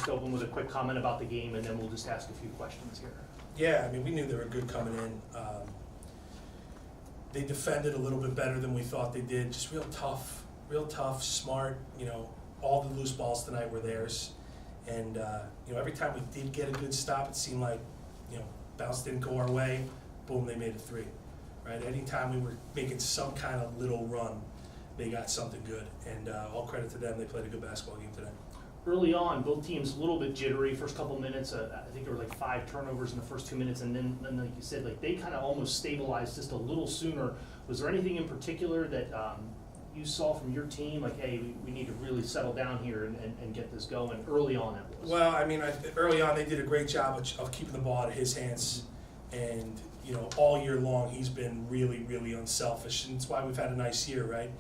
just open with a quick comment about the game, and then we'll just ask a few questions here. Yeah, I mean, we knew they were good coming in. They defended a little bit better than we thought they did. Just real tough, smart. You know, all the loose balls tonight were theirs. And you know, every time we did get a good stop, it seemed like, you know, bounce didn't go our way. Boom, they made a three. Right. Anytime we were making some kind of little run, they got something good. And all credit to them. They played a good basketball game today. Early on, both teams a little bit jittery. First couple minutes, I think there were like 5 turnovers in the first 2 minutes, and then like you said, like they kind of almost stabilized just a little sooner. Was there anything in particular that you saw from your team, like, hey, we need to really settle down here and get this going early on? That was. Well, I mean, early on they did a great job of keeping the ball out of his hands, and you know, all year long he's been really, really unselfish, and that's why we've had a nice year, right?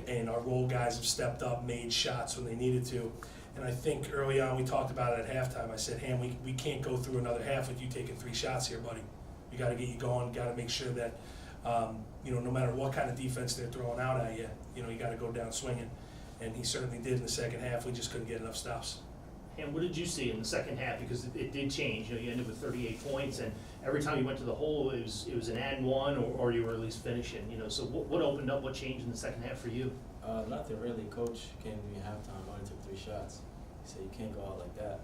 And our role guys have stepped up, made shots when they needed to. And I think early on we talked about it at halftime. I said, Ham, we can't go through another half with you taking 3 shots here, buddy. We got to get you going. Got to make sure that you know, no matter what kind of defense they're throwing out at you, you know, you got to go down swinging. And he certainly did in the second half. We just couldn't get enough stops. And what did you see in the second half? Because it did change. You know, you ended with 38 points, and every time you went to the hole, it was an and one, or you were at least finishing. You know, so what opened up? What changed in the second half for you? Nothing really. Coach came to me at halftime. I only took 3 shots. He said, you can't go out like that.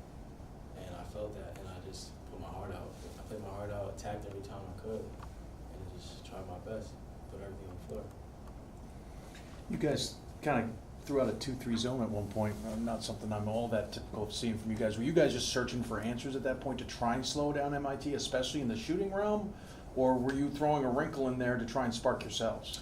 And I felt that, and I just put my heart out. I played my heart out, attacked every time I could, and just tried my best, put everything on the floor. You guys kind of threw out a 2-3 zone at one point. Not something I'm all that typical of seeing from you guys. Were you guys just searching for answers at that point to try and slow down MIT, especially in the shooting realm? Or were you throwing a wrinkle in there to try and spark yourselves?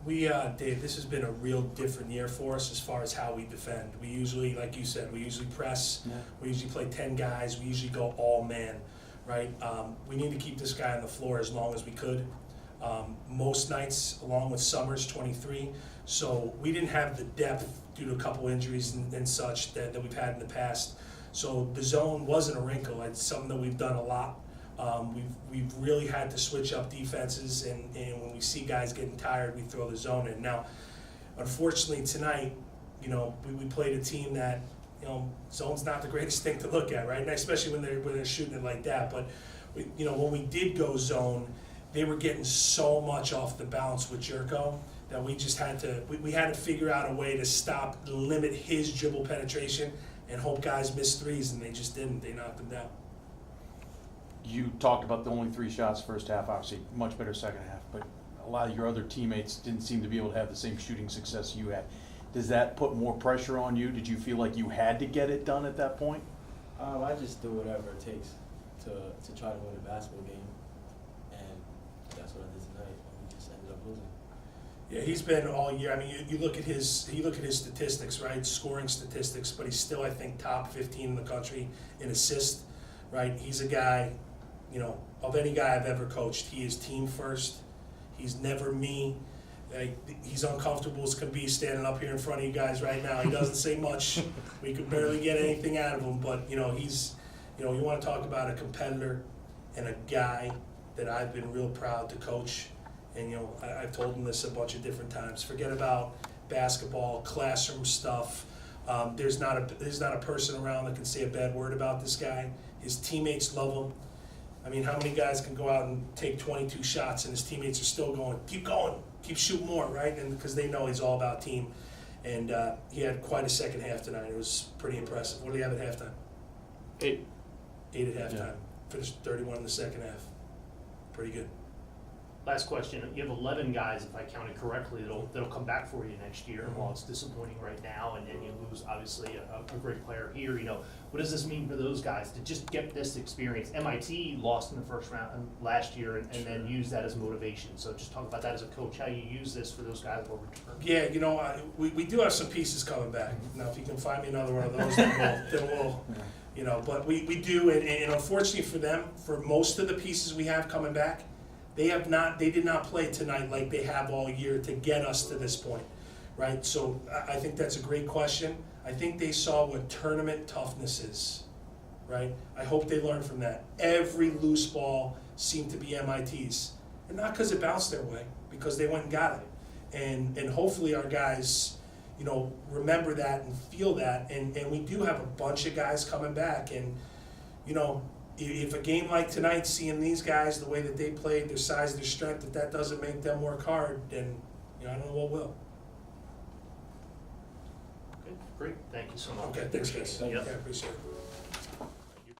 Dave, this has been a real different year for us as far as how we defend. We usually, like you said, we usually press. Yeah. We usually play 10 guys. We usually go all man, right? We need to keep this guy on the floor as long as we could. Most nights, along with Summers, 23. So we didn't have the depth due to a couple injuries and such that we've had in the past. So the zone wasn't a wrinkle. It's something that we've done a lot. We've really had to switch up defenses, and when we see guys getting tired, we throw the zone in. Now, unfortunately tonight, you know, we played a team that, you know, zone's not the greatest thing to look at, right? And especially when they're shooting it like that. But you know, when we did go zone, they were getting so much off the bounce with Jerko that we just had to we had to figure out a way to stop, limit his dribble penetration, and hope guys missed threes, and they just didn't. They knocked them down. You talked about the only 3 shots first half, obviously much better second half, but a lot of your other teammates didn't seem to be able to have the same shooting success you had. Does that put more pressure on you? Did you feel like you had to get it done at that point? I just do whatever it takes to try to win a basketball game, and that's what I did tonight, and we just ended up losing. Yeah, he's been all year. I mean, you look at his statistics, right? Scoring statistics, but he's still, I think, top 15 in the country in assists, right? He's a guy, you know, of any guy I've ever coached, he is team first. He's never me. He's uncomfortable as can be standing up here in front of you guys right now. He doesn't say much. We could barely get anything out of him, but you know, he's, you know, you want to talk about a competitor and a guy that I've been real proud to coach. And you know, I've told him this a bunch of different times. Forget about basketball, classroom stuff. There's not a person around that can say a bad word about this guy. His teammates love him. I mean, how many guys can go out and take 22 shots and his teammates are still going, keep shooting more, right? And because they know he's all about team. And he had quite a second half tonight. It was pretty impressive. What do you have at halftime? 8. 8 at halftime. Yeah. Finished 31 in the second half. Pretty good. Last question. You have 11 guys, if I counted correctly, that'll come back for you next year. Mm-hmm. While it's disappointing right now, and you lose obviously a great player here. You know, what does this mean for those guys to just get this experience? MIT lost in the first round last year, and then use that as motivation. So just talk about that as a coach, how you use this for those guys over return. Yeah, you know, we do have some pieces coming back. Now, if you can find me another one of those, then we'll you know. But we do, and unfortunately for them, for most of the pieces we have coming back, they did not play tonight like they have all year to get us to this point, right? So I think that's a great question. I think they saw what tournament toughness is, right? I hope they learned from that. Every loose ball seemed to be MIT's, and not because it bounced their way, because they went and got it. And hopefully our guys, you know, remember that and feel that, and we do have a bunch of guys coming back, and, you know, if a game like tonight, seeing these guys, the way that they played, their size, their strength, if that doesn't make them work hard, then, you know, I don't know what will. Okay, great, thank you so much. Okay, thanks, guys. Yep. Yeah, appreciate it.